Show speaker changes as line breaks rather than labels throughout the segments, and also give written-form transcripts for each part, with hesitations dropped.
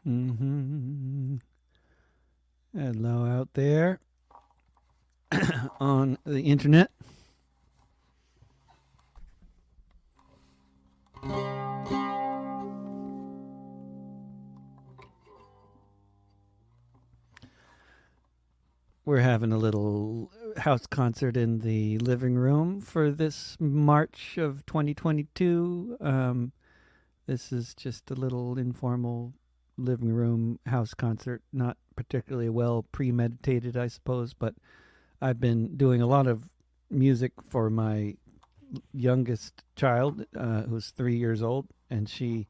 Mm-hmm. Hello out there on the internet. We're having a little house concert in the living room for this March of 2022. This is just a little informal living room house concert, not particularly well premeditated, I suppose, but I've been doing a lot of music for my youngest child, who's 3 years old, and she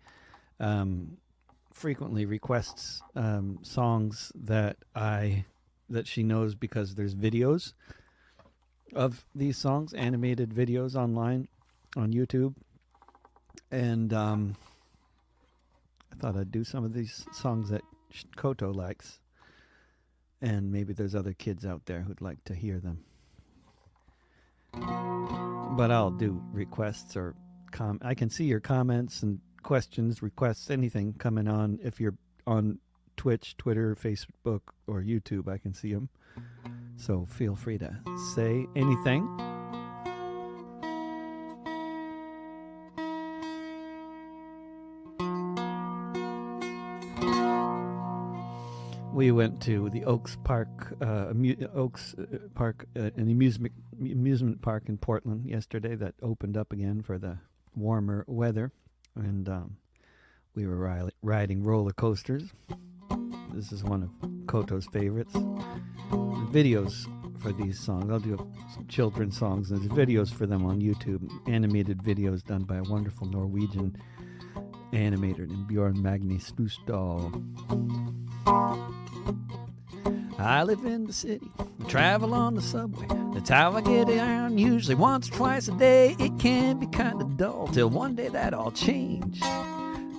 frequently requests songs that she knows because there's videos of these songs, animated videos online on YouTube, and I thought I'd do some of these songs that Koto likes, and maybe there's other kids out there who'd like to hear them. But I'll do requests or I can see your comments and questions, requests, anything coming on. If you're on Twitch, Twitter, Facebook, or YouTube, I can see them. So feel free to say anything. We went to the Oaks Park, an amusement park in Portland yesterday that opened up again for the warmer weather, and we were riding roller coasters. This is one of Koto's favorites. Videos for these songs. I'll do some children's songs. There's videos for them on YouTube, animated videos done by a wonderful Norwegian animator named Bjorn Magni Stusdal. I live in the city, I travel on the subway. That's how I get around, usually once or twice a day. It can be kind of dull, till one day that all changed,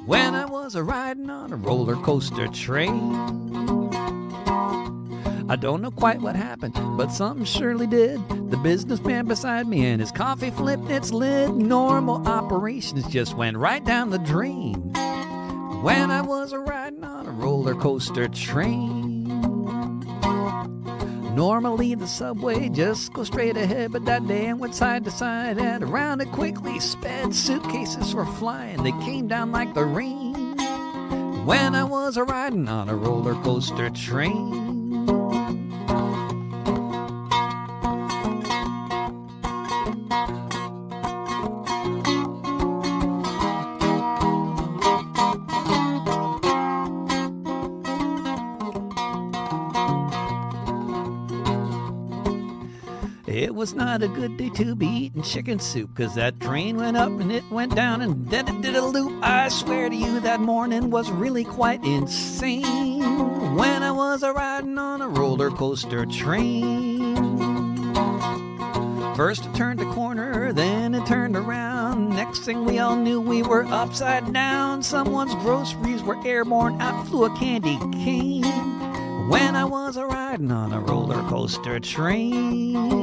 when I was riding on a roller coaster train. I don't know quite what happened, but something surely did. The businessman beside me and his coffee flipped its lid. Normal operations just went right down the drain, when I was riding on a roller coaster train. Normally the subway just goes straight ahead, but that day I went side to side and around it quickly sped. Suitcases were flying, they came down like the rain, when I was riding on a roller coaster train. It was not a good day to be eating chicken soup, 'cause that train went up and it went down and then it did a loop. I swear to you that morning was really quite insane, when I was riding on a roller coaster train. First it turned a corner, then it turned around. Next thing we all knew, we were upside down. Someone's groceries were airborne, out flew a candy cane, when I was riding on a roller coaster train.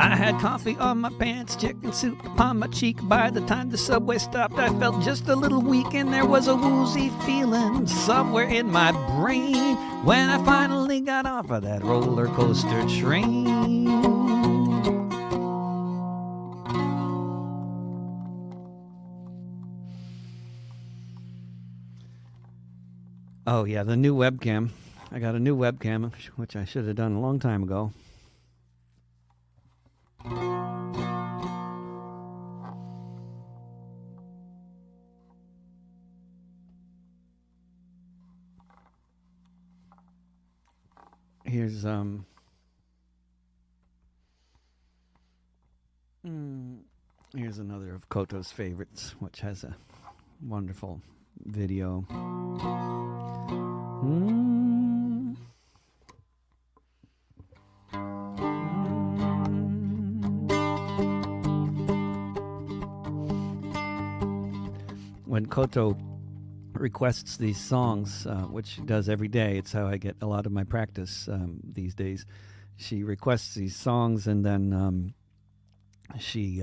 I had coffee on my pants, chicken soup upon my cheek. By the time the subway stopped, I felt just a little weak, and there was a woozy feeling somewhere in my brain, when I finally got off of that roller coaster train. Oh yeah, the new webcam. I got a new webcam, which I should have done a long time ago. Here's another of Koto's favorites, which has a wonderful video. When Koto requests these songs, which she does every day. It's how I get a lot of my practice these days. She requests these songs, and then she,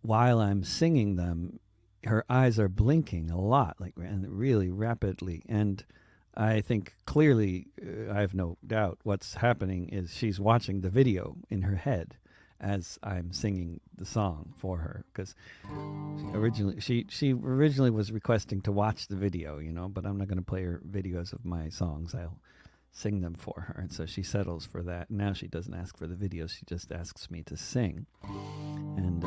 while I'm singing them, her eyes are blinking a lot, like, and really rapidly. And I think clearly, I have no doubt, what's happening is she's watching the video in her head as I'm singing the song for her, because she originally was requesting to watch the video, but I'm not going to play her videos of my songs. I'll sing them for her, and so she settles for that. Now she doesn't ask for the videos; she just asks me to sing. And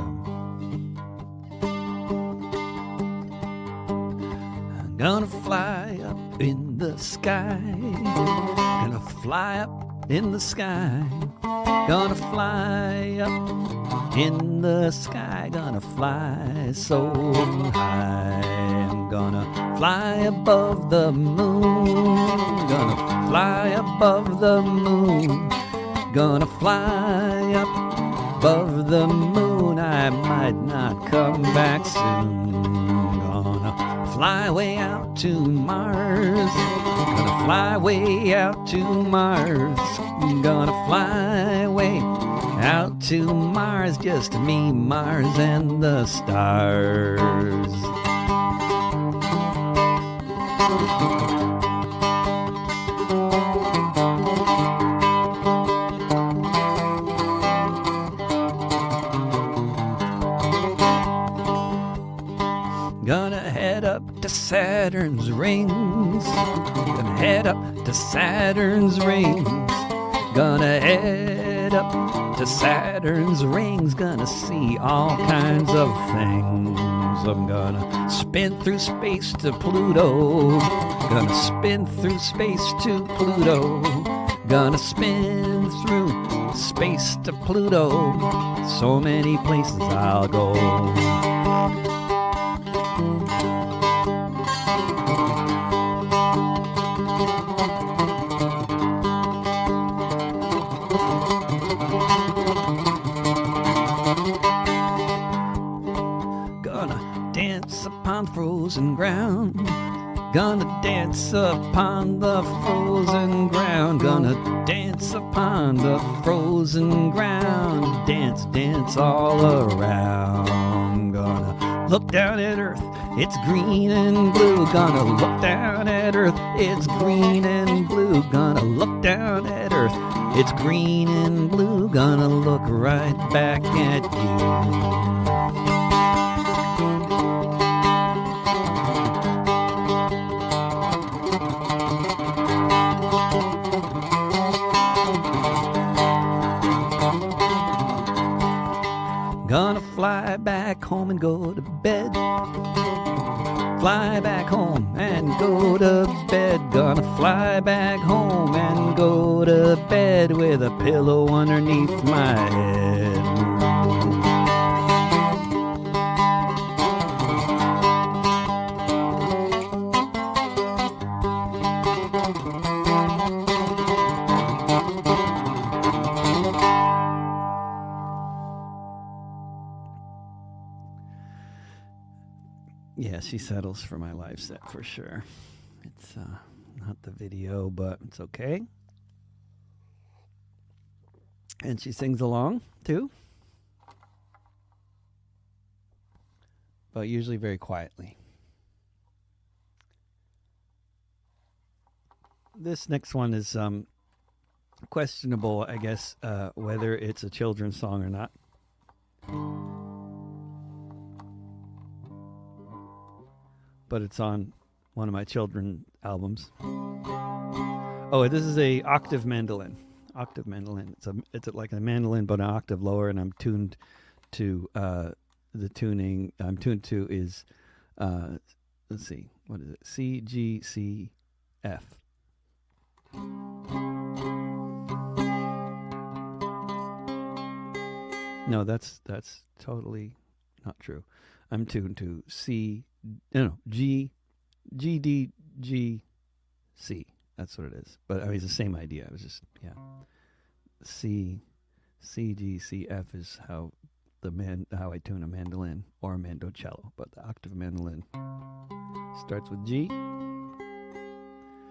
I'm gonna fly up in the sky. Gonna fly up in the sky. Gonna fly up in the sky. Gonna fly so high. I'm gonna fly above the moon. Gonna fly above the moon. Gonna fly up above the moon. I might not come back soon. Gonna fly way out to Mars. Gonna fly way out to Mars. Gonna fly way out to Mars. Just me, Mars, and the stars. Gonna head up to Saturn's rings. Gonna head up to Saturn's rings. Gonna head up to Saturn's rings. Gonna see all kinds of things. I'm gonna spin through space to Pluto. Gonna spin through space to Pluto. Gonna spin through space to Pluto. So many places I'll go. Upon frozen ground, gonna dance upon the frozen ground, gonna dance upon the frozen ground, dance, dance all around. Gonna look down at Earth, it's green and blue. Gonna look down at Earth, it's green and blue. Gonna look down at Earth, it's green and blue. Gonna look right back at you. Gonna fly back home and go to bed. Fly back home and go to bed. Gonna fly back home and go to bed with a pillow underneath my head. Yeah, she settles for my live set for sure. It's not the video, but it's okay. And she sings along too, but usually very quietly. This next one is questionable, I guess, whether it's a children's song or not. But it's on one of my children albums. Oh, this is a octave mandolin. Octave mandolin. It's like a mandolin, but an octave lower, and I'm tuned to the tuning. I'm tuned to is let's see, what is it? C G C F. No, that's totally not true. I'm tuned to G D G C. That's what it is. But I mean, it's the same idea. It was just C G C F is how how I tune a mandolin or a mandocello, but the octave mandolin. Starts with G.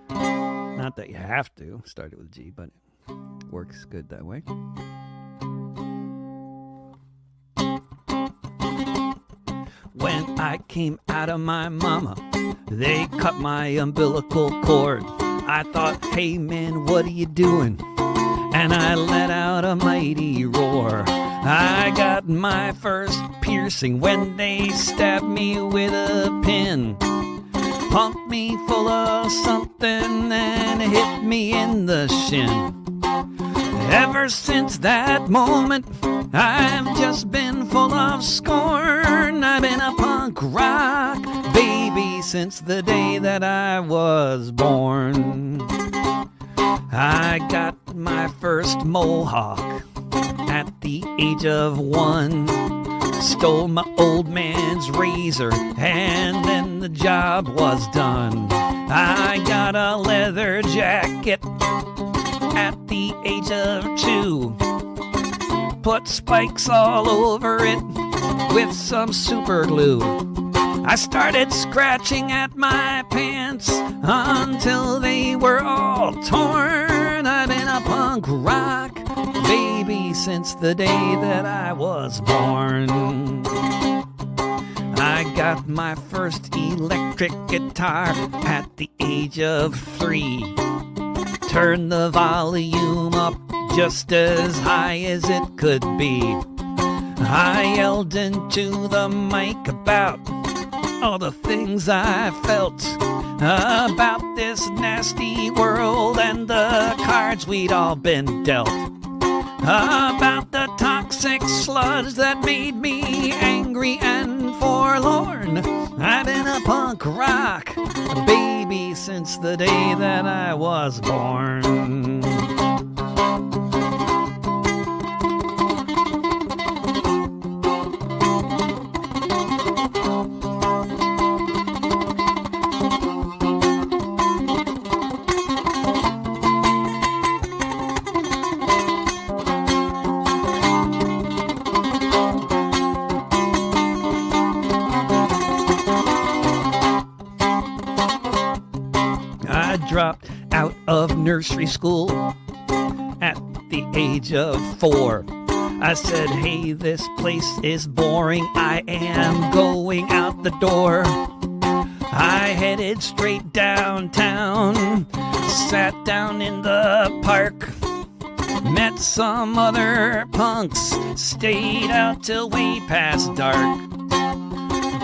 Not that you have to start it with G, but it works good that way. When I came out of my mama, they cut my umbilical cord. I thought, hey man, what are you doing? And I let out a mighty roar. I got my first piercing when they stabbed me with a pin. Pumped me full of something and hit me in the shin. Ever since that moment, I've just been full of scorn. I've been a punk rock baby since the day that I was born. I got my first mohawk at the age of 1. Stole my old man's razor and then the job was done. I got a leather jacket at the age of 2. Put spikes all over it with some super glue. I started scratching at my pants until they were all torn. I've been a punk rock baby since the day that I was born. I got my first electric guitar at the age of 3. Turned the volume up just as high as it could be. I yelled into the mic about all the things I felt about this nasty world and the cards we'd all been dealt. About the toxic sludge that made me angry and forlorn. I've been a punk rock baby since the day that I was born. Dropped out of nursery school at the age of 4. I said, hey, this place is boring. I am going out the door. I headed straight downtown, sat down in the park, met some other punks, stayed out till way past dark,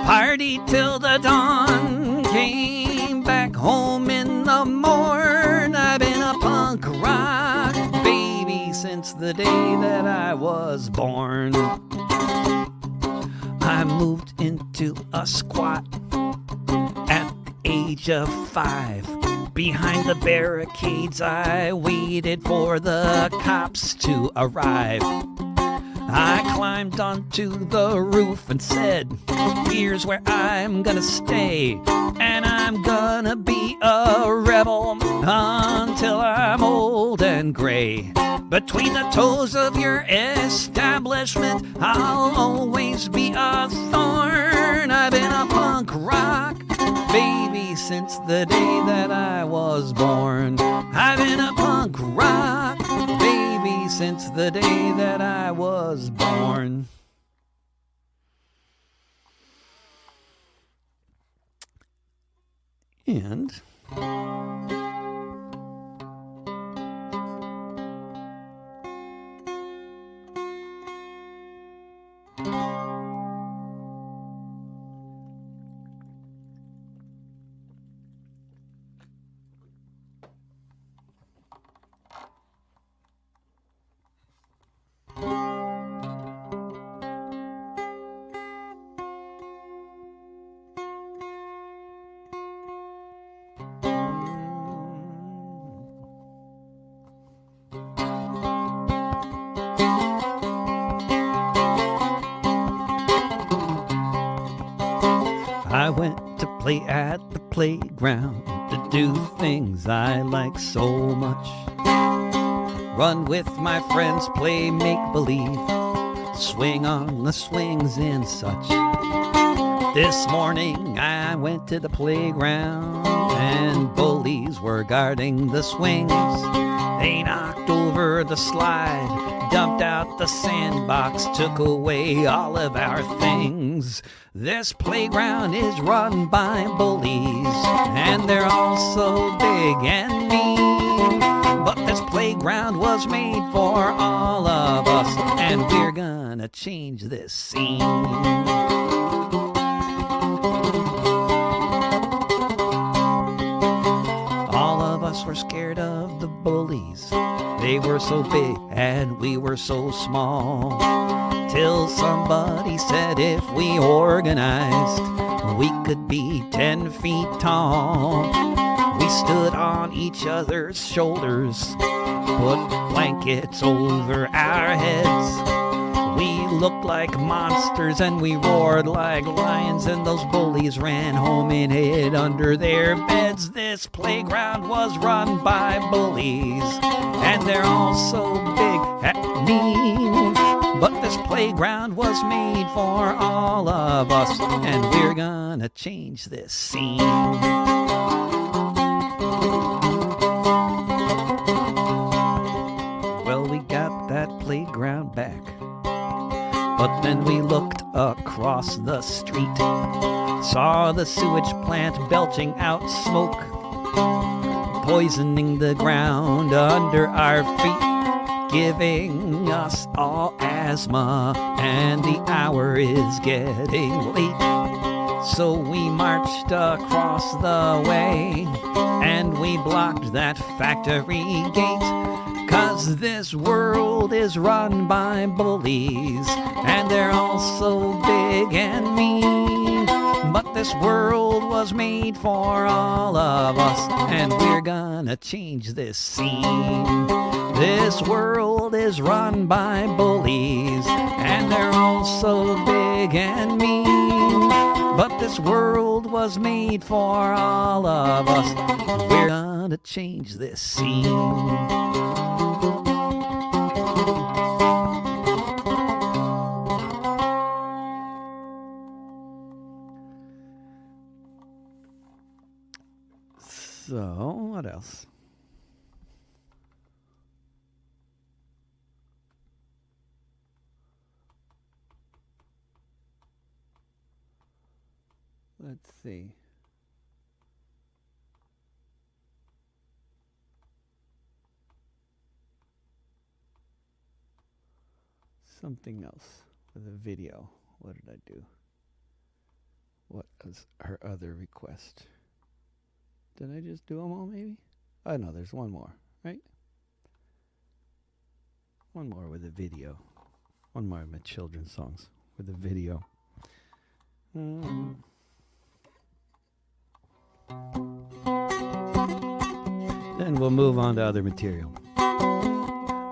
partied till the dawn, came back home in the morn. I've been a punk rock baby since the day that I was born. I moved into a squat at the age of 5. Behind the barricades I waited for the cops to arrive. I climbed onto the roof and said, here's where I'm gonna stay, and I'm gonna be a rebel until I'm old and gray. Between the toes of your establishment, I'll always be a thorn. I've been a punk rock baby since the day that I was born. I've been a punk rock baby since the day that I was born. And I went to play at the playground to do things I like so much. Run with my friends, play make-believe, swing on the swings and such. This morning I went to the playground and bullies were guarding the swings. They knocked over the slide, dumped out the sandbox, took away all of our things. This playground is run by bullies, and they're all so big and mean. But this playground was made for all of us, and we're gonna change this scene. Were scared of the bullies. They were so big and we were so small. Till somebody said if we organized, we could be 10 feet tall. We stood on each other's shoulders, put blankets over our heads. We looked like monsters and we roared like lions, and those bullies ran home and hid under their beds. This playground was run by bullies, and they're all so big and mean. But this playground was made for all of us, and we're gonna change this scene. Well, we got that playground back. But then we looked across the street, saw the sewage plant belching out smoke, poisoning the ground under our feet, giving us all asthma, and the hour is getting late. So we marched across the way, and we blocked that factory gate. 'Cause this world is run by bullies, and they're all so big and mean. But this world was made for all of us, and we're gonna change this scene. This world is run by bullies, and they're all so big and mean. But this world was made for all of us. We're gonna change this scene. So, what else? Let's see. Something else with a video. What did I do? What was her other request? Did I just do them all, maybe? Oh, no, there's one more, right? One more with a video. One more of my children's songs with a video. Then we'll move on to other material.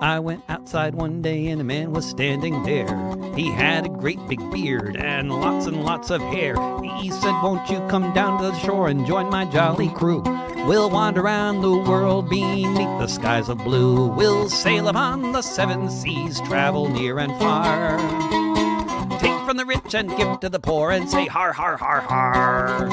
I went outside one day and a man was standing there. He had a great big beard and lots of hair. He said, won't you come down to the shore and join my jolly crew? We'll wander around the world beneath the skies of blue. We'll sail upon the 7 seas, travel near and far. Take from the rich and give to the poor and say har, har, har, har.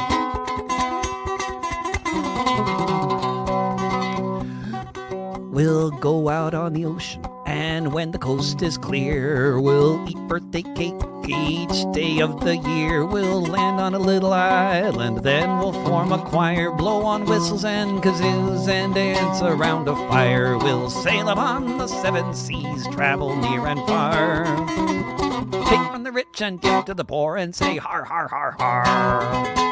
We'll go out on the ocean, and when the coast is clear, we'll eat birthday cake each day of the year. We'll land on a little island, then we'll form a choir, blow on whistles and kazoos, and dance around a fire. We'll sail upon the 7 seas, travel near and far. Take from the rich and give to the poor, and say har, har, har, har.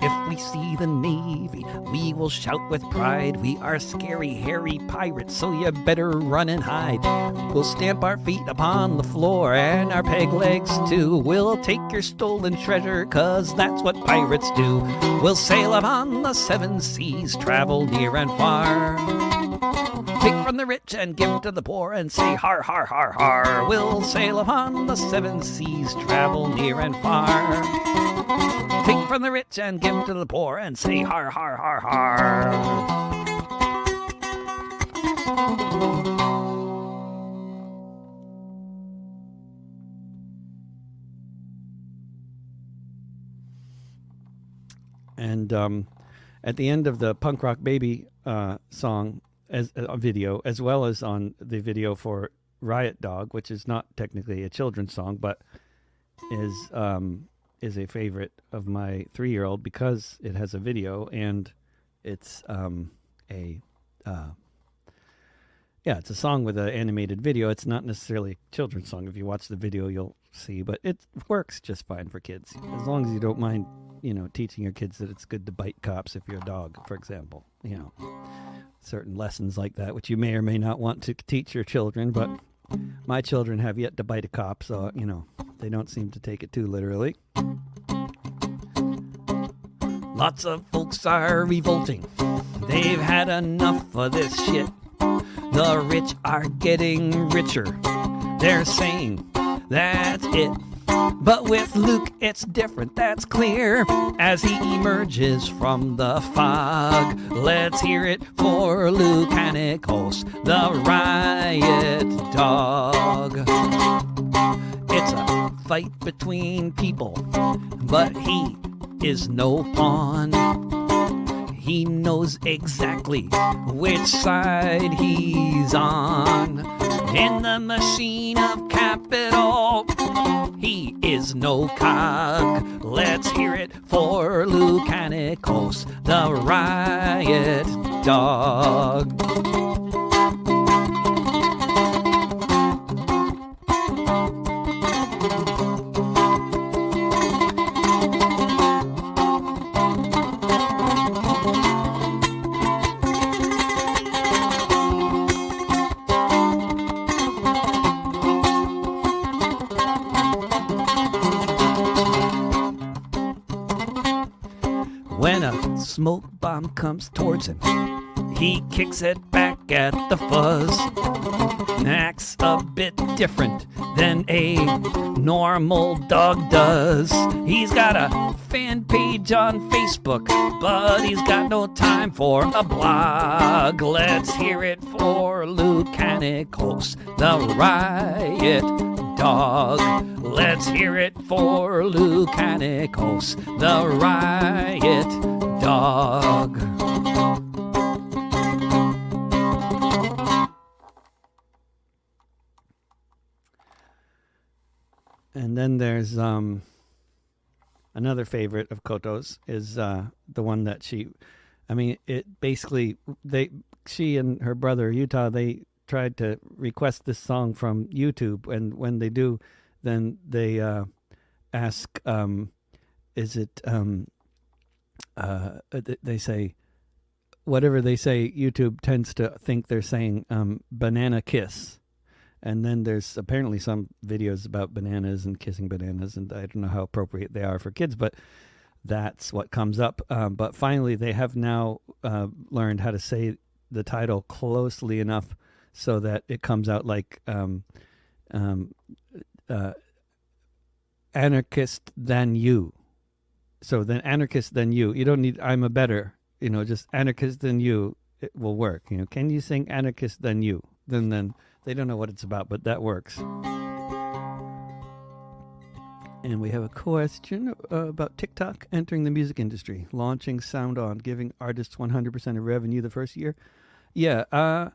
If we see the Navy, we will shout with pride. We are scary, hairy pirates, so you better run and hide. We'll stamp our feet upon the floor and our peg legs too. We'll take your stolen treasure, 'cause that's what pirates do. We'll sail upon the 7 seas, travel near and far. Take from the rich and give to the poor, and say har, har, har, har. We'll sail upon the 7 seas, travel near and far. Take from the rich and give to the poor, and say har, har, har, har. And at the end of the Punk Rock Baby song as a video, as well as on the video for Riot Dog, which is not technically a children's song, but is a favorite of my 3-year-old because it has a video and it's a yeah, it's a song with an animated video. It's not necessarily a children's song. If you watch the video, you'll see, but it works just fine for kids as long as you don't mind, teaching your kids that it's good to bite cops if you're a dog, for example. Certain lessons like that, which you may or may not want to teach your children, but my children have yet to bite a cop, so they don't seem to take it too literally. Lots of folks are revolting. They've had enough of this shit. The rich are getting richer. They're saying that's it. But with Luke, it's different, that's clear. As he emerges from the fog, let's hear it for Luke Hanikos, the riot dog. It's a fight between people, but he is no pawn. He knows exactly which side he's on. In the machine of capital, he is no cog. Let's hear it for Lucanicos, the riot dog. When a smoke bomb comes towards him, he kicks it back at the fuzz. Acts a bit different than a normal dog does. He's got a fan page on Facebook, but he's got no time for a blog. Let's hear it for Lucanicos, the riot dog. Let's hear it for Lucanicos, the riot dog. And then there's another favorite of Koto's is the one that she and her brother Utah, they tried to request this song from YouTube, and when they do, then they ask, they say, whatever they say, YouTube tends to think they're saying banana kiss. And then there's apparently some videos about bananas and kissing bananas, and I don't know how appropriate they are for kids, but that's what comes up. But finally, they have now learned how to say the title closely enough so that it comes out like anarchist than you. So then anarchist than you. You don't need I'm a better, just anarchist than you. It will work. Can you sing anarchist than you? Then they don't know what it's about, but that works. And we have a question about TikTok entering the music industry, launching Sound On, giving artists 100% of revenue the first year. Yeah, I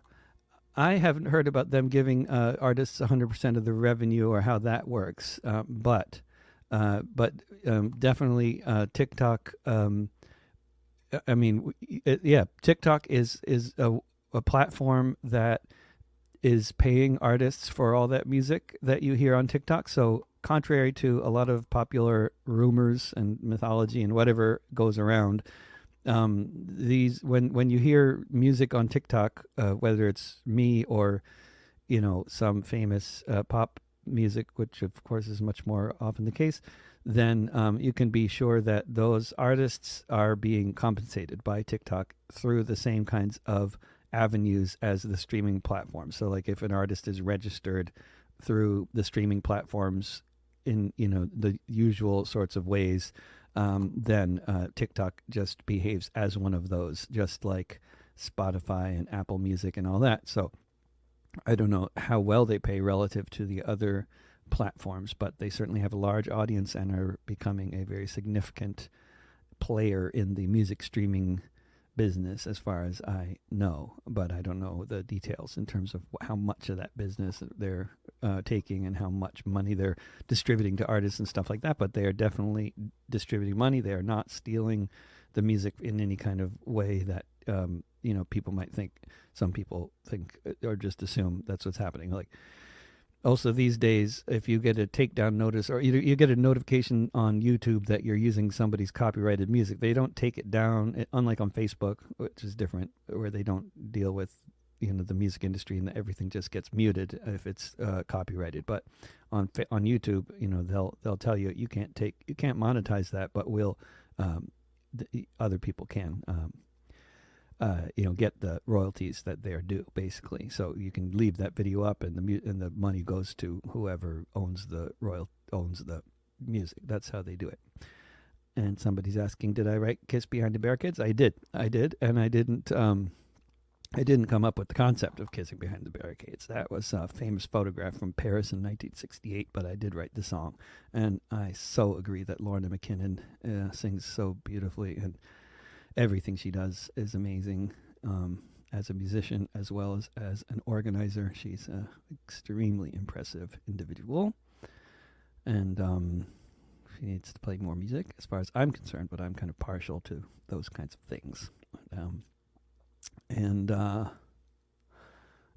haven't heard about them giving artists 100% of the revenue or how that works, but definitely TikTok. TikTok is a platform that is paying artists for all that music that you hear on TikTok. So contrary to a lot of popular rumors and mythology and whatever goes around, when you hear music on TikTok, whether it's me or some famous pop music, which of course is much more often the case, then you can be sure that those artists are being compensated by TikTok through the same kinds of avenues as the streaming platforms. So like if an artist is registered through the streaming platforms in the usual sorts of ways, then TikTok just behaves as one of those, just like Spotify and Apple Music and all that. So I don't know how well they pay relative to the other platforms, but they certainly have a large audience and are becoming a very significant player in the music streaming business, as far as I know, but I don't know the details in terms of how much of that business they're taking and how much money they're distributing to artists and stuff like that. But they are definitely distributing money. They are not stealing the music in any kind of way that people might think. Some people think or just assume that's what's happening. Like, also these days, if you get a takedown notice or you get a notification on YouTube that you're using somebody's copyrighted music, they don't take it down, unlike on Facebook, which is different, where they don't deal with the music industry and everything just gets muted if it's copyrighted. But on YouTube, they'll tell you you can't monetize that, but other people can. Get the royalties that they're due, basically. So you can leave that video up, and the money goes to whoever owns the music. That's how they do it. And somebody's asking, did I write "Kiss Behind the Barricades"? I did, and I didn't come up with the concept of "Kissing Behind the Barricades." That was a famous photograph from Paris in 1968. But I did write the song, and I so agree that Lorna McKinnon sings so beautifully, and everything she does is amazing, as a musician as well as an organizer. She's an extremely impressive individual, and she needs to play more music as far as I'm concerned, but I'm kind of partial to those kinds of things.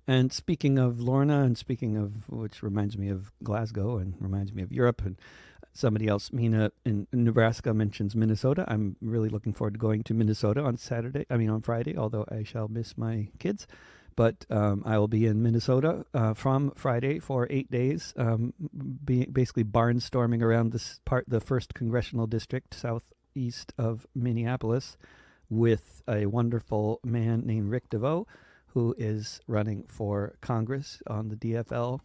And speaking of Lorna, and speaking of, which reminds me of Glasgow and reminds me of Europe, and somebody else, Mina in Nebraska, mentions Minnesota. I'm really looking forward to going to Minnesota on Friday, although I shall miss my kids. But I will be in Minnesota from Friday for 8 days, basically barnstorming around the 1st Congressional District southeast of Minneapolis, with a wonderful man named Rick DeVoe, who is running for Congress on the DFL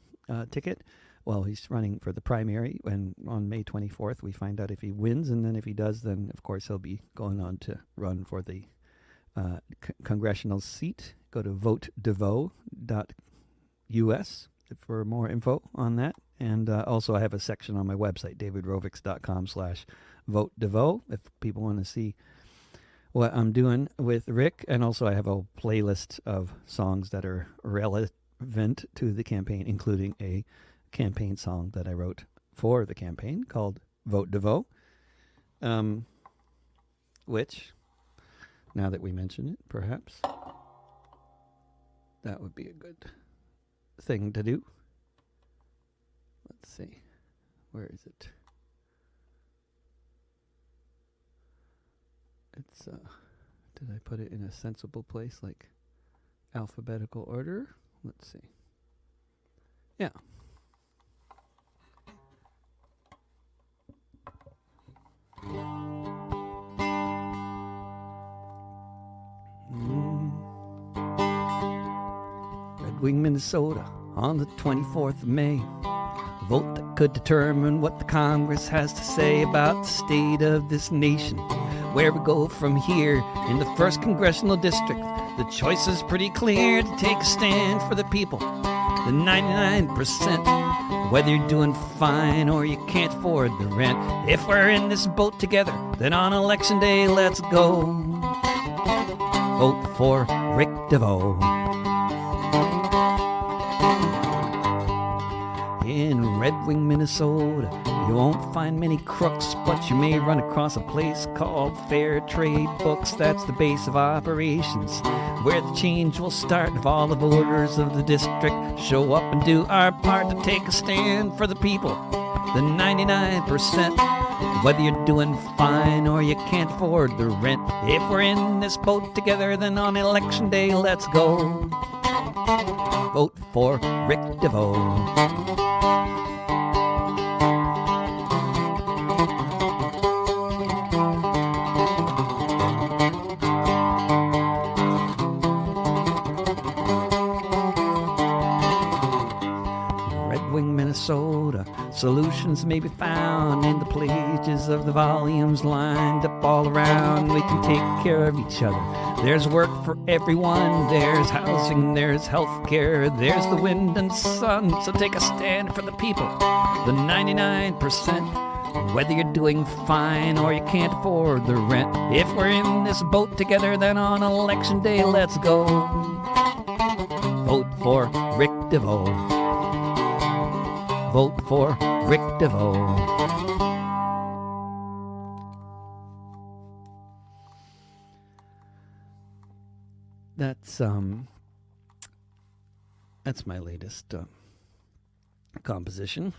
ticket. Well, he's running for the primary, and on May 24th, we find out if he wins, and then if he does, then, of course, he'll be going on to run for the congressional seat. Go to votedevoe.us for more info on that. And also, I have a section on my website, davidrovics.com/votedevoe, if people want to see what I'm doing with Rick. And also, I have a playlist of songs that are relevant to the campaign, including a campaign song that I wrote for the campaign called Vote DeVoe, which, now that we mention it, perhaps that would be a good thing to do. Let's see, where is it? It's did I put it in a sensible place, like alphabetical order? Let's see. Yeah. Red Wing, Minnesota, on the 24th of May. Vote that could determine what the Congress has to say about the state of this nation. Where we go from here in the 1st Congressional District, the choice is pretty clear: to take a stand for the people, the 99%. Whether you're doing fine or you can't afford the rent, if we're in this boat together, then on election day, let's go. Vote for Rick DeVoe. In Red Wing, Minnesota, you won't find many crooks, but you may run across a place called Fair Trade Books. That's the base of operations, where the change will start if all the voters of the district show up and do our part to take a stand for the people, the 99%. Whether you're doing fine or you can't afford the rent, if we're in this boat together, then on election day, let's go. Vote for Rick DeVoe. Minnesota, solutions may be found in the pages of the volumes lined up all around. We can take care of each other. There's work for everyone. There's housing, there's healthcare, there's the wind and sun. So take a stand for the people, the 99%. Whether you're doing fine or you can't afford the rent, if we're in this boat together, then on election day, let's go. Vote for Rick DeVoe. Vote for Rick DeVoe. That's my latest composition.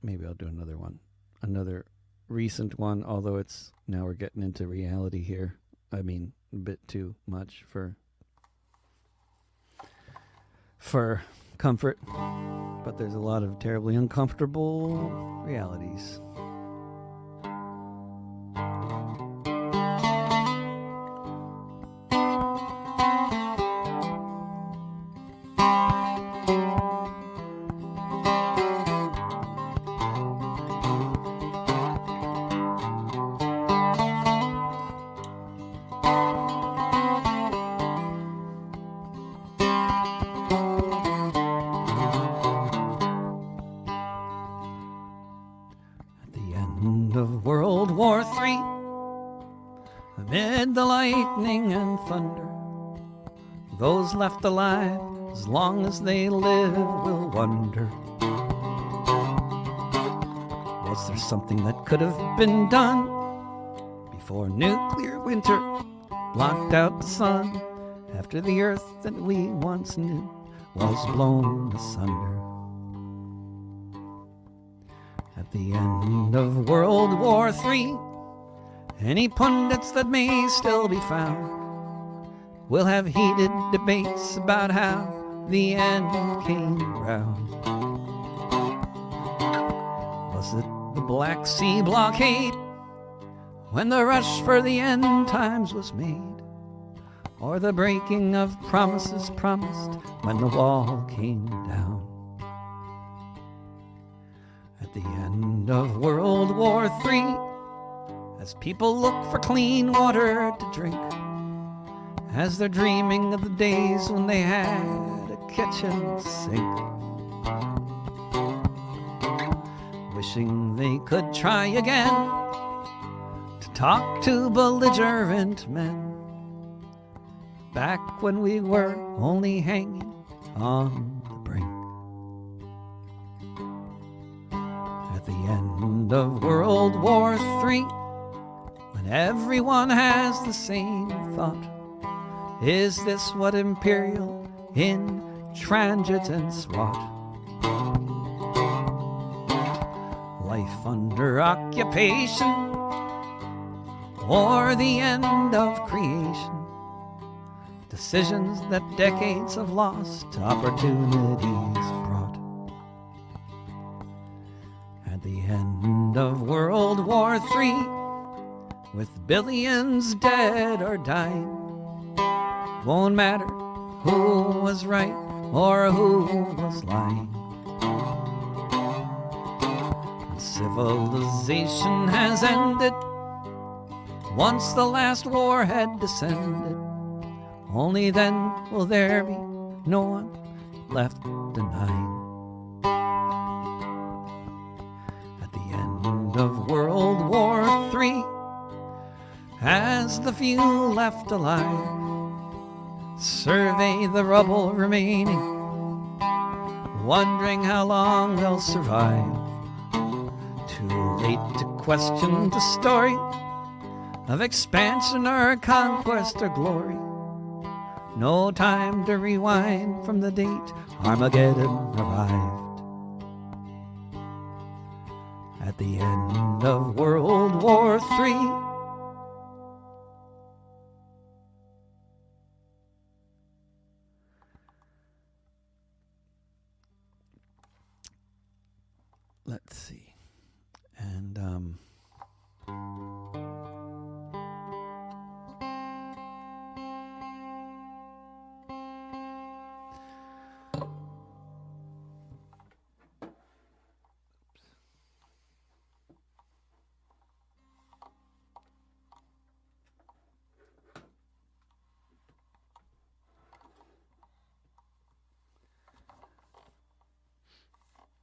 Maybe I'll do another one, another recent one, although now we're getting into reality here. I mean, a bit too much for comfort, but there's a lot of terribly uncomfortable realities. Amid the lightning and thunder, those left alive, as long as they live, will wonder. Was there something that could have been done before nuclear winter blocked out the sun, after the earth that we once knew was blown asunder? At the end of World War III, any pundits that may still be found will have heated debates about how the end came round. Was it the Black Sea blockade when the rush for the end times was made, or the breaking of promises promised when the wall came down? At the end of World War III, as people look for clean water to drink, as they're dreaming of the days when they had a kitchen sink, wishing they could try again to talk to belligerent men, back when we were only hanging on the brink. At the end of World War III, when everyone has the same thought, is this what imperial intransigence wrought? Life under occupation, or the end of creation? Decisions that decades of lost opportunities brought. At the end of World War III, with billions dead or dying, won't matter who was right or who was lying. When civilization has ended, once the last war had descended, only then will there be no one left denying. At the end of World War III, as the few left alive survey the rubble remaining, wondering how long they'll survive, too late to question the story of expansion or conquest or glory. No time to rewind from the date Armageddon arrived. At the end of World War III, let's see. And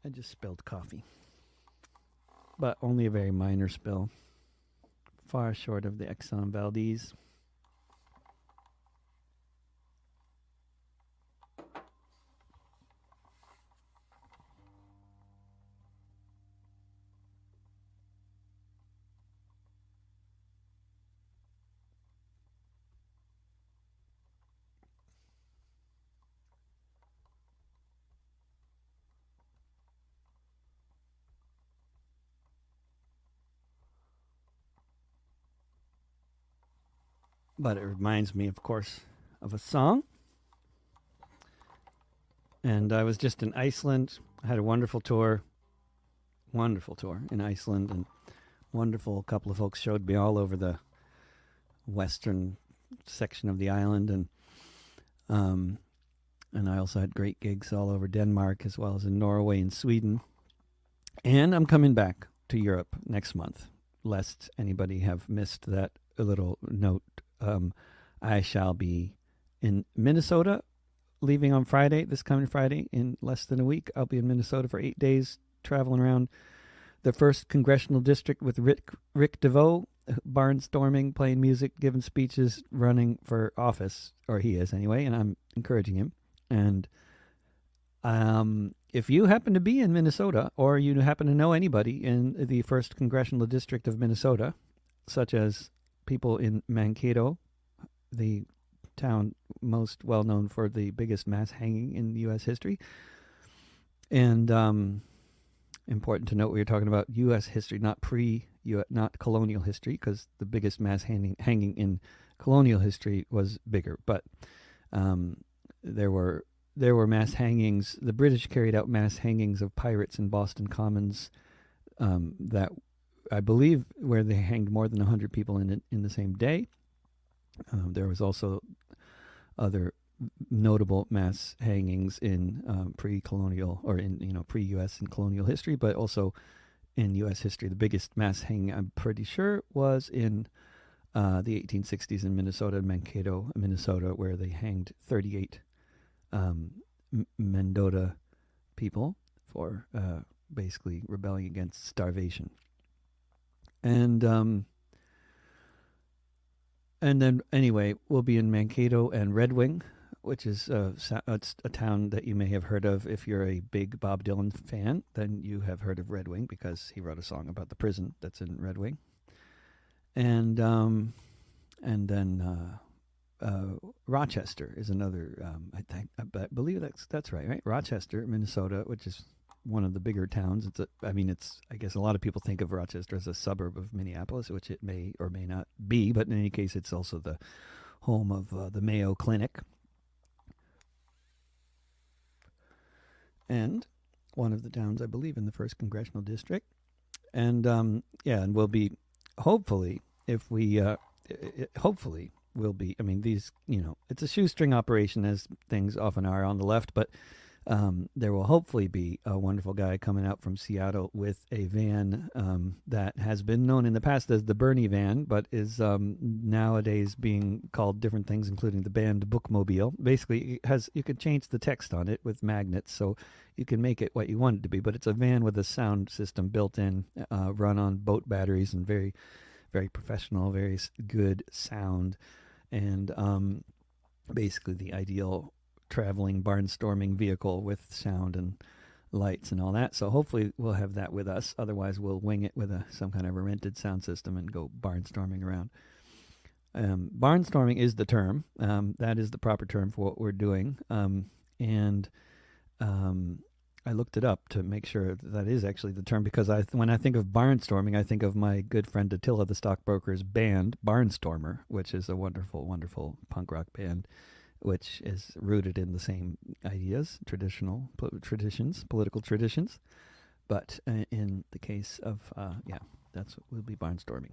I just spilled coffee, but only a very minor spill, far short of the Exxon Valdez. But it reminds me, of course, of a song. And I was just in Iceland. I had a wonderful tour in Iceland, and wonderful couple of folks showed me all over the western section of the island, and I also had great gigs all over Denmark as well as in Norway and Sweden. And I'm coming back to Europe next month, lest anybody have missed that little note. I shall be in Minnesota, leaving on Friday, this coming Friday, in less than a week. I'll be in Minnesota for 8 days, traveling around the 1st Congressional District with Rick DeVoe, barnstorming, playing music, giving speeches, running for office, or he is anyway, and I'm encouraging him. And if you happen to be in Minnesota, or you happen to know anybody in the 1st Congressional District of Minnesota, such as people in Mankato, the town most well known for the biggest mass hanging in U.S. history, and important to note, we were talking about U.S. history, not not colonial history, because the biggest mass hanging in colonial history was bigger. But there were mass hangings. The British carried out mass hangings of pirates in Boston Commons. That I believe where they hanged more than 100 people in the same day. There was also other notable mass hangings in pre-colonial or in pre-U.S. and colonial history, but also in U.S. history. The biggest mass hanging, I'm pretty sure, was in the 1860s in Minnesota, Mankato, Minnesota, where they hanged 38 Mendota people for basically rebelling against starvation. And then anyway, we'll be in Mankato and Red Wing, which is it's a town that you may have heard of. If you're a big Bob Dylan fan, then you have heard of Red Wing because he wrote a song about the prison that's in Red Wing. And then Rochester is another. I believe that's right? Rochester, Minnesota, which is one of the bigger towns. I guess a lot of people think of Rochester as a suburb of Minneapolis, which it may or may not be, but in any case, it's also the home of the Mayo Clinic. And one of the towns, I believe, in the 1st Congressional District. And and we'll be, hopefully, we'll be, these, it's a shoestring operation, as things often are on the left, but there will hopefully be a wonderful guy coming out from Seattle with a van that has been known in the past as the Bernie van, but is nowadays being called different things, including the band Bookmobile. Basically, you can change the text on it with magnets, so you can make it what you want it to be, but it's a van with a sound system built in, run on boat batteries, and very, very professional, very good sound, and basically the ideal traveling barnstorming vehicle with sound and lights and all that. So hopefully we'll have that with us. Otherwise we'll wing it with some kind of a rented sound system and go barnstorming around. Barnstorming is the term. That is the proper term for what we're doing. And I looked it up to make sure that is actually the term, because when I think of barnstorming, I think of my good friend Attila the Stockbroker's band, Barnstormer, which is a wonderful, wonderful punk rock band, which is rooted in the same ideas, political traditions. But in the case of, that's what will be barnstorming.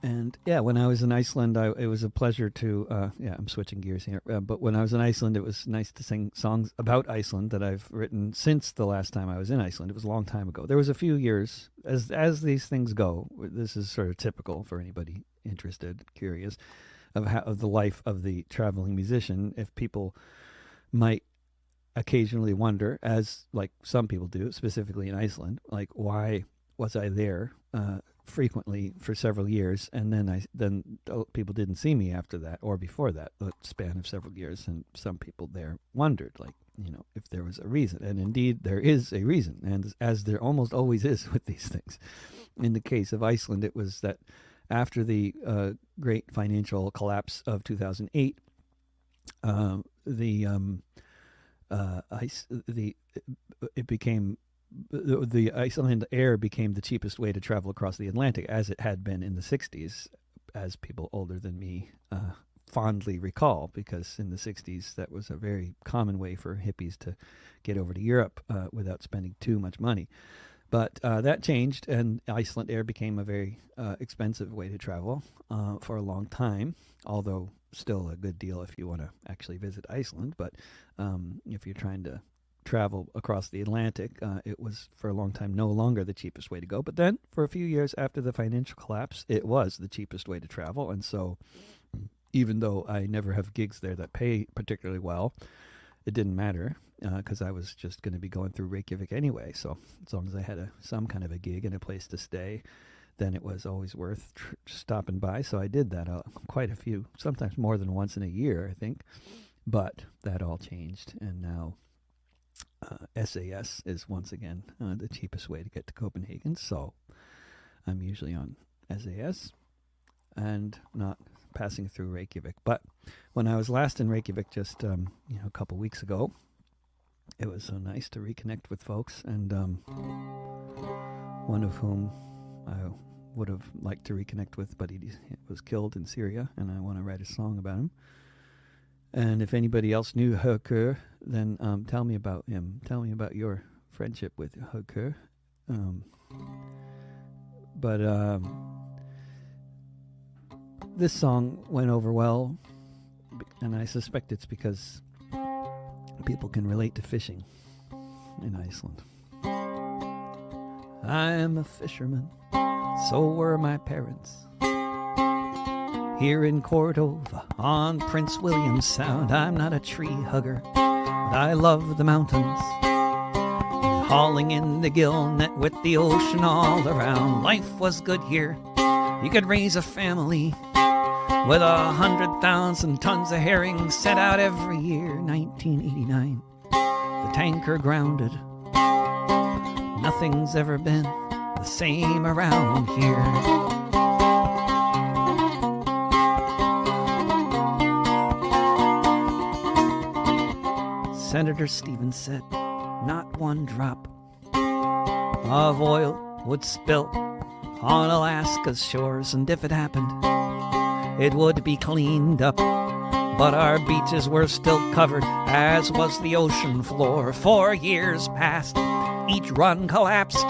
And when I was in Iceland, it was a pleasure to, I'm switching gears here, but when I was in Iceland, it was nice to sing songs about Iceland that I've written since the last time I was in Iceland. It was a long time ago. There was a few years, as these things go, this is sort of typical for anybody interested, curious, of the life of the traveling musician. If people might occasionally wonder, as like some people do, specifically in Iceland, like why was I there frequently for several years, and then people didn't see me after that or before that, the span of several years, and some people there wondered, like, if there was a reason, and indeed there is a reason, and as there almost always is with these things. In the case of Iceland, it was that after the great financial collapse of 2008, the Iceland air became the cheapest way to travel across the Atlantic, as it had been in the 60s, as people older than me fondly recall, because in the 60s that was a very common way for hippies to get over to Europe without spending too much money. But that changed, and Iceland air became a very expensive way to travel for a long time, although still a good deal if you want to actually visit Iceland. But if you're trying to travel across the Atlantic, it was for a long time no longer the cheapest way to go. But then for a few years after the financial collapse, it was the cheapest way to travel. And so even though I never have gigs there that pay particularly well, it didn't matter because I was just going to be going through Reykjavik anyway. So as long as I had some kind of a gig and a place to stay, then it was always worth stopping by. So I did that quite a few, sometimes more than once in a year, I think. But that all changed, and now SAS is once again the cheapest way to get to Copenhagen. So I'm usually on SAS and not passing through Reykjavik. But when I was last in Reykjavik just a couple weeks ago, it was so nice to reconnect with folks, and one of whom I would have liked to reconnect with, but he was killed in Syria, and I want to write a song about him. And if anybody else knew Hökur, then tell me about him. Tell me about your friendship with Hökur. But this song went over well, and I suspect it's because people can relate to fishing in Iceland. I am a fisherman, so were my parents. Here in Cordova, on Prince William Sound, I'm not a tree hugger, but I love the mountains. Hauling in the gill net with the ocean all around. Life was good here. You could raise a family with 100,000 tons of herring set out every year. 1989, the tanker grounded. Nothing's ever been the same around here. Senator Stevens said not one drop of oil would spill on Alaska's shores, and if it happened, it would be cleaned up. But our beaches were still covered, as was the ocean floor. 4 years passed, each run collapsed.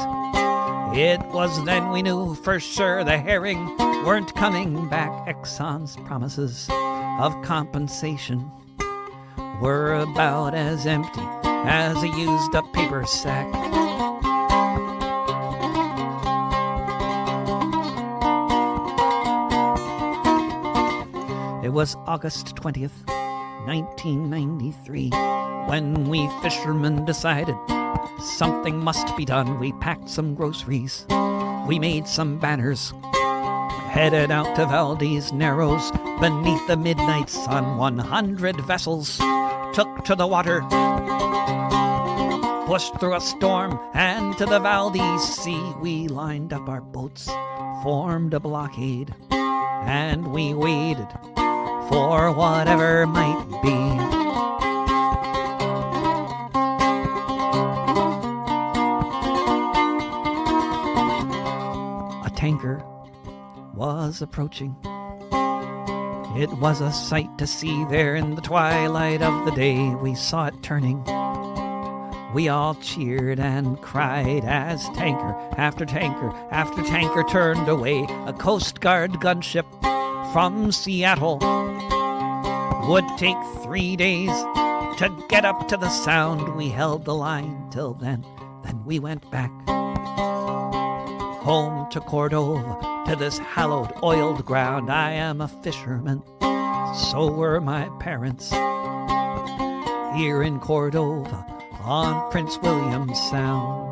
It was then we knew for sure the herring weren't coming back. Exxon's promises of compensation were about as empty as a used-up paper sack. It was August 20th, 1993, when we fishermen decided something must be done. We packed some groceries, we made some banners, headed out to Valdez Narrows beneath the midnight sun. 100 vessels took to the water, pushed through a storm, and to the Valdez Sea we lined up our boats, formed a blockade, and we waited for whatever might be. A tanker was approaching. It was a sight to see there in the twilight of the day. We saw it turning. We all cheered and cried as tanker after tanker after tanker turned away. A Coast Guard gunship from Seattle would take 3 days to get up to the Sound. We held the line till then we went back home to Cordova, to this hallowed oiled ground. I am a fisherman, so were my parents. here in Cordova on Prince William Sound.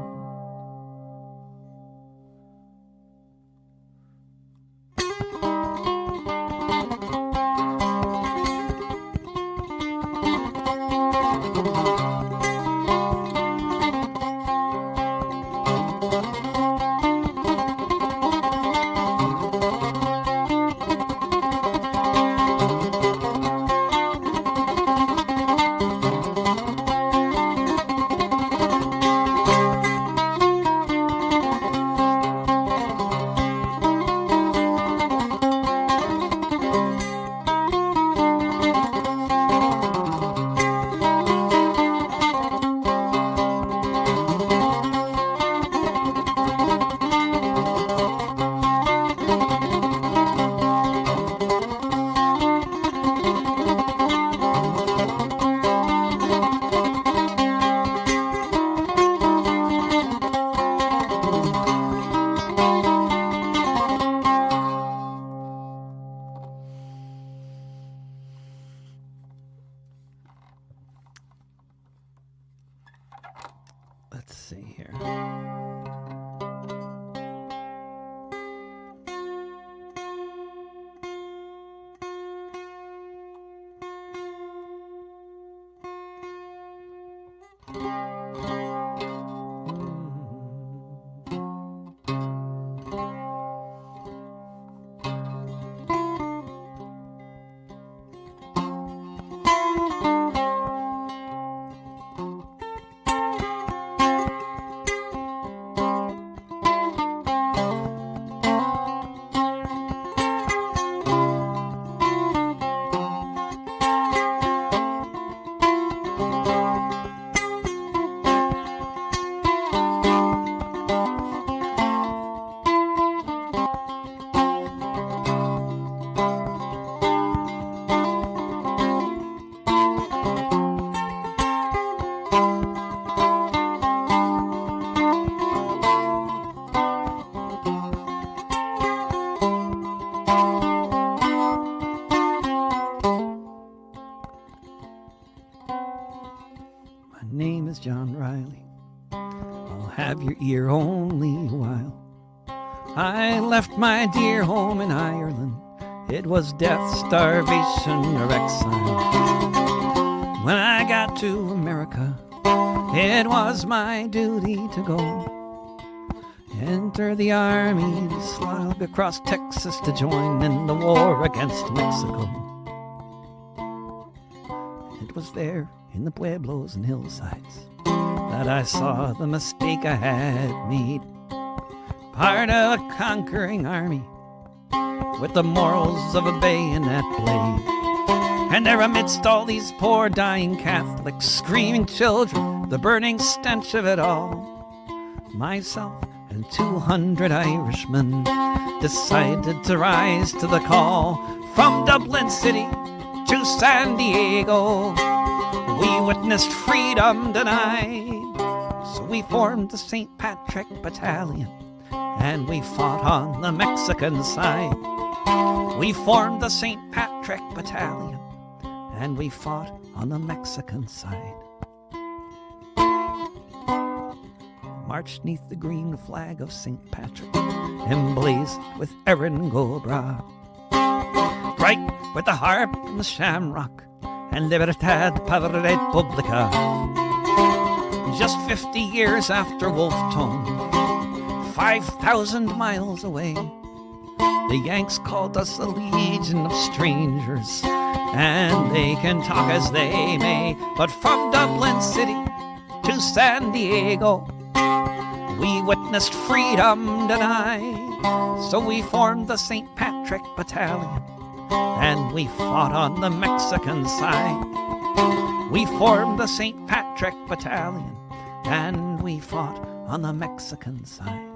Let's see here. Name is John Riley. I'll have your ear only a while. I left my dear home in Ireland. It was death, starvation, or exile. When I got to America, it was my duty to go. Enter the army, slog across Texas to join in the war against Mexico. It was there in the pueblos and hillsides that I saw the mistake I had made. Part of a conquering army with the morals of a bayonet blade. And there amidst all these poor dying Catholics, screaming children, the burning stench of it all, myself and 200 Irishmen decided to rise to the call. From Dublin City to San Diego, we witnessed freedom denied. So we formed the St. Patrick Battalion, and we fought on the Mexican side. We formed the St. Patrick Battalion, and we fought on the Mexican side. Marched neath the green flag of St. Patrick, emblazoned with Erin go bragh, bright with the harp and the shamrock, and Libertad para Republica. Just 50 years after Wolfe Tone, 5,000 miles away, the Yanks called us a legion of strangers, and they can talk as they may. But from Dublin City to San Diego, we witnessed freedom denied. So we formed the St. Patrick Battalion, and we fought on the Mexican side. We formed the St. Patrick Battalion, and we fought on the Mexican side.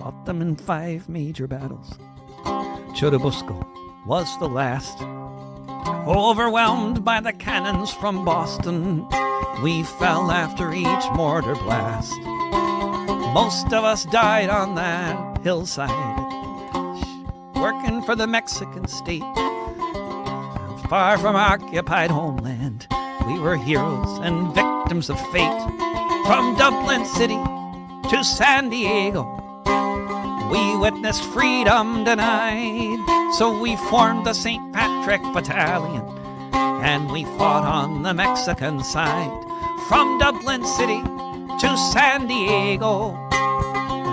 fought them in 5 major battles. Churubusco was the last. Overwhelmed by the cannons from Boston, we fell after each mortar blast. Most of us died on that hillside, working for the Mexican state. Far from occupied homeland, we were heroes and victims of fate. From Dublin City to San Diego, we witnessed freedom denied. So we formed the St. Patrick Battalion, and we fought on the Mexican side. From Dublin City to San Diego,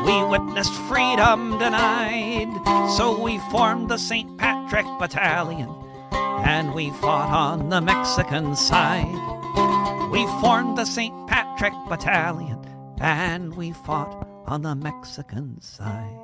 we witnessed freedom denied. So we formed the St. Patrick Battalion, and we fought on the Mexican side. We formed the St. Patrick Battalion, and we fought on the Mexican side.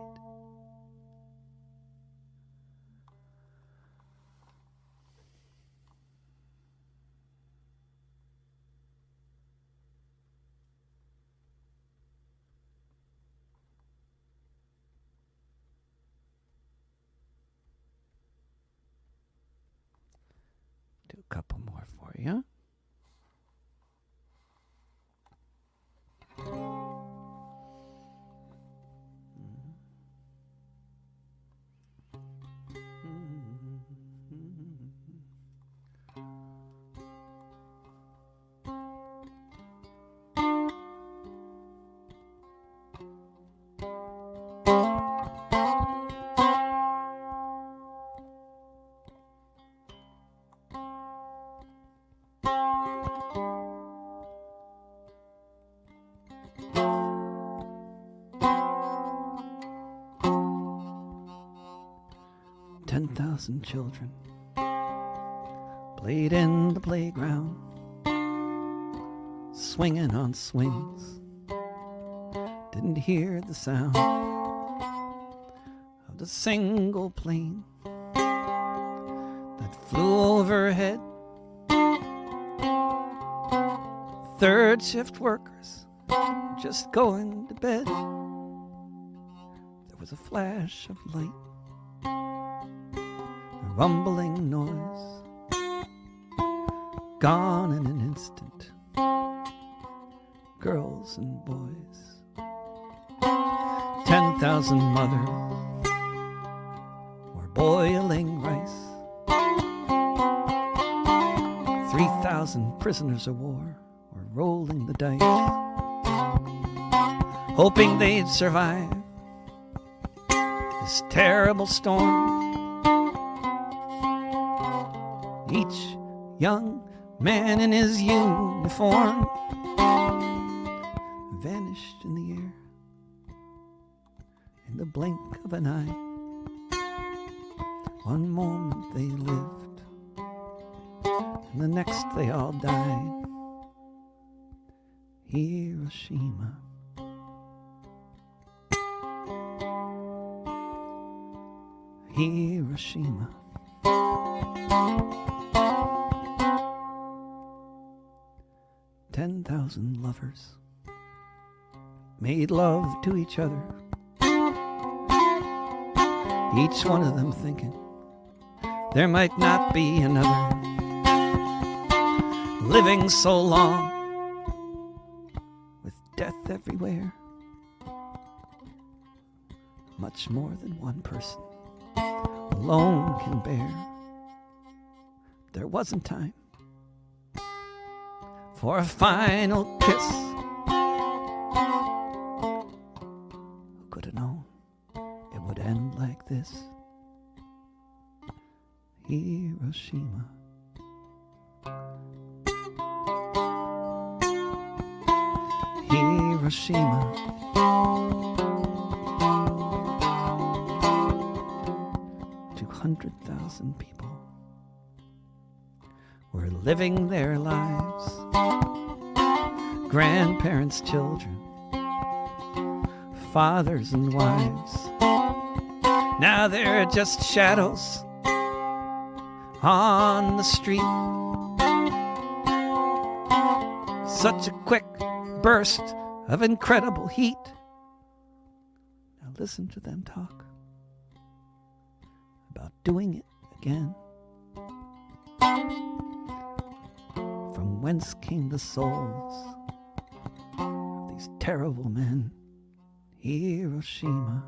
Do a couple more for you. Children played in the playground, swinging on swings. Didn't hear the sound of the single plane that flew overhead. Third shift workers just going to bed. There was a flash of light, rumbling noise, gone in an instant. Girls and boys, 10,000 mothers were boiling rice. 3,000 prisoners of war were rolling the dice, hoping they'd survive this terrible storm. Each young man in his uniform vanished in the air in the blink of an eye. One moment they lived, and the next they all died. Hiroshima. Hiroshima. 10,000 lovers made love to each other, each one of them thinking there might not be another, living so long with death everywhere. Much more than one person alone can bear. There wasn't time for a final kiss. Who could have known it would end like this? Hiroshima. Hiroshima. 200,000 people were living their lives. Grandparents, children, fathers and wives. Now they're just shadows on the street. Such a quick burst of incredible heat. Now listen to them talk about doing it again. From whence came the souls of these terrible men? Hiroshima.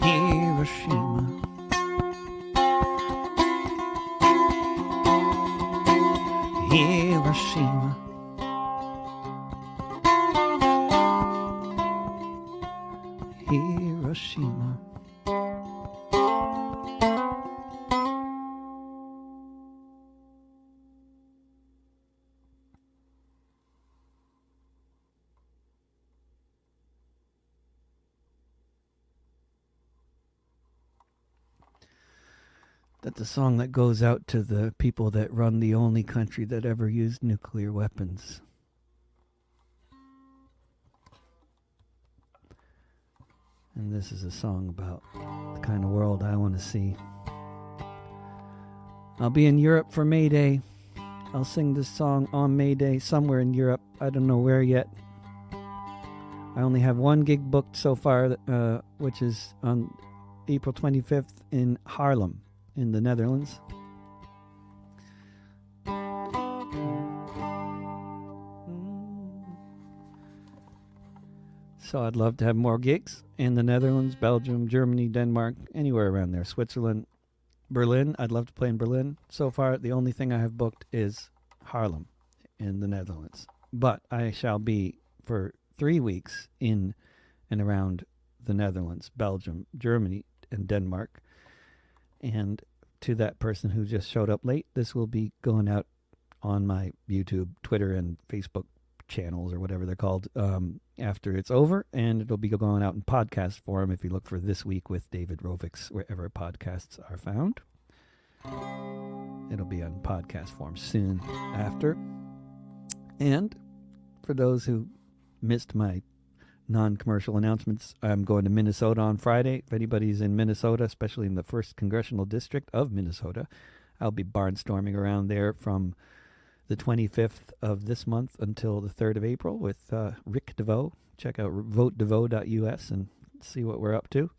Hiroshima. Hiroshima. Hiroshima. That's a song that goes out to the people that run the only country that ever used nuclear weapons. And this is a song about the kind of world I want to see. I'll be in Europe for May Day. I'll sing this song on May Day somewhere in Europe. I don't know where yet. I only have one gig booked so far, which is on April 25th in Haarlem, in the Netherlands. So I'd love to have more gigs in the Netherlands, Belgium, Germany, Denmark, anywhere around there. Switzerland, Berlin. I'd love to play in Berlin. So far, the only thing I have booked is Haarlem in the Netherlands. But I shall be for 3 weeks in and around the Netherlands, Belgium, Germany, and Denmark. And to that person who just showed up late, this will be going out on my YouTube, Twitter, and Facebook channels, or whatever they're called, after it's over, and it'll be going out in podcast form if you look for This Week with David Rovics wherever podcasts are found. It'll be on podcast form soon after. And for those who missed my non-commercial announcements, I'm going to Minnesota on Friday. If anybody's in Minnesota, especially in the 1st Congressional District of Minnesota, I'll be barnstorming around there from the 25th of this month until the 3rd of April with Rick DeVoe. Check out votedevoe.us and see what we're up to.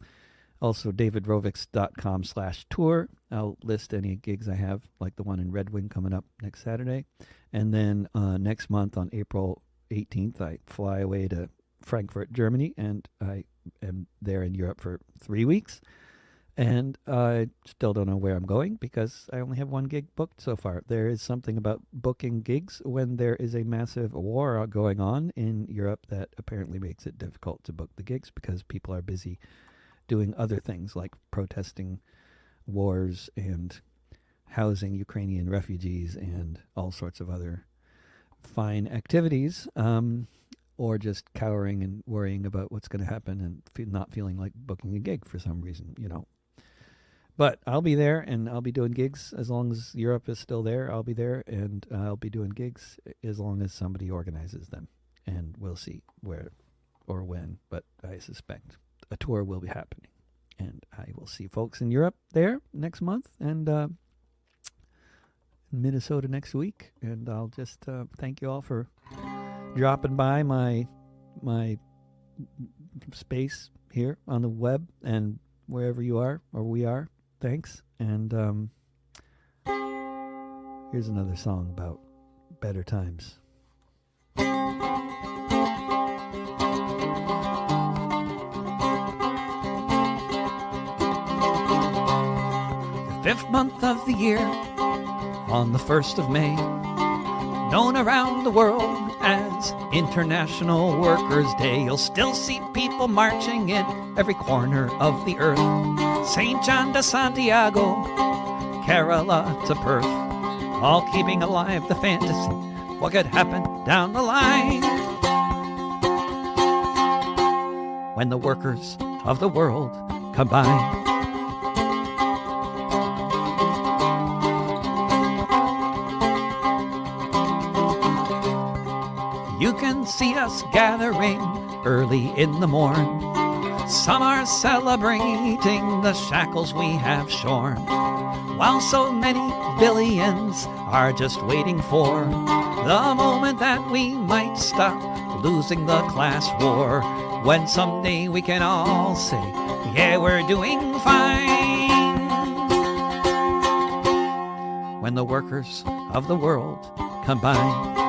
Also, davidrovics.com/tour. I'll list any gigs I have, like the one in Red Wing coming up next Saturday. And then next month on April 18th, I fly away to Frankfurt, Germany, and I am there in Europe for 3 weeks. And I still don't know where I'm going because I only have one gig booked so far. There is something about booking gigs when there is a massive war going on in Europe that apparently makes it difficult to book the gigs because people are busy doing other things like protesting wars and housing Ukrainian refugees and all sorts of other fine activities, or just cowering and worrying about what's going to happen and not feeling like booking a gig for some reason, you know. But I'll be there, and I'll be doing gigs as long as Europe is still there. I'll be there, and I'll be doing gigs as long as somebody organizes them. And we'll see where or when, but I suspect a tour will be happening. And I will see folks in Europe there next month, and Minnesota next week. And I'll just thank you all for dropping by my space here on the web and wherever you are or we are. Thanks. And here's another song about better times. The 5th month of the year, on the 1st of May, known around the world as International Workers' Day. You'll still see people marching in every corner of the earth. St. John to Santiago, Kerala to Perth, all keeping alive the fantasy what could happen down the line when the workers of the world combine. You can see us gathering early in the morn. Some are celebrating the shackles we have shorn, while so many billions are just waiting for the moment that we might stop losing the class war, when someday we can all say, yeah, we're doing fine. When the workers of the world combine.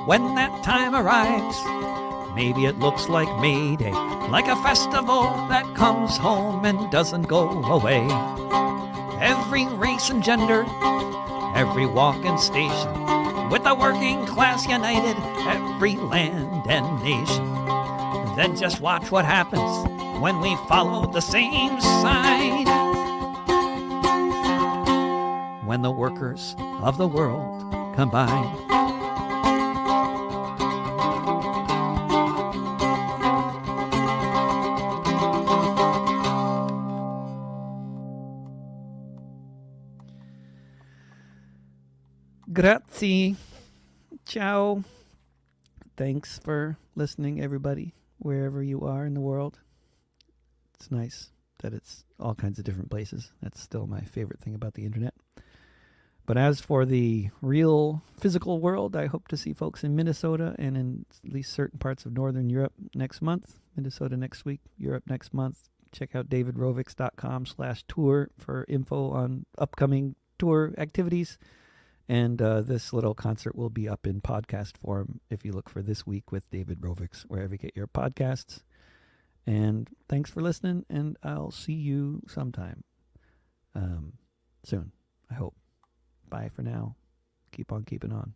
When that time arrives, maybe it looks like May Day, like a festival that comes home and doesn't go away. Every race and gender, every walk and station, with the working class united, every land and nation. Then just watch what happens when we follow the same side. When the workers of the world combine. Grazie. Ciao. Thanks for listening, everybody, wherever you are in the world. It's nice that it's all kinds of different places. That's still my favorite thing about the internet. But as for the real physical world, I hope to see folks in Minnesota and in at least certain parts of Northern Europe next month. Minnesota next week, Europe next month. Check out davidrovics.com/tour for info on upcoming tour activities. And this little concert will be up in podcast form if you look for This Week with David Rovics, wherever you get your podcasts. And thanks for listening, and I'll see you sometime soon, I hope. Bye for now. Keep on keeping on.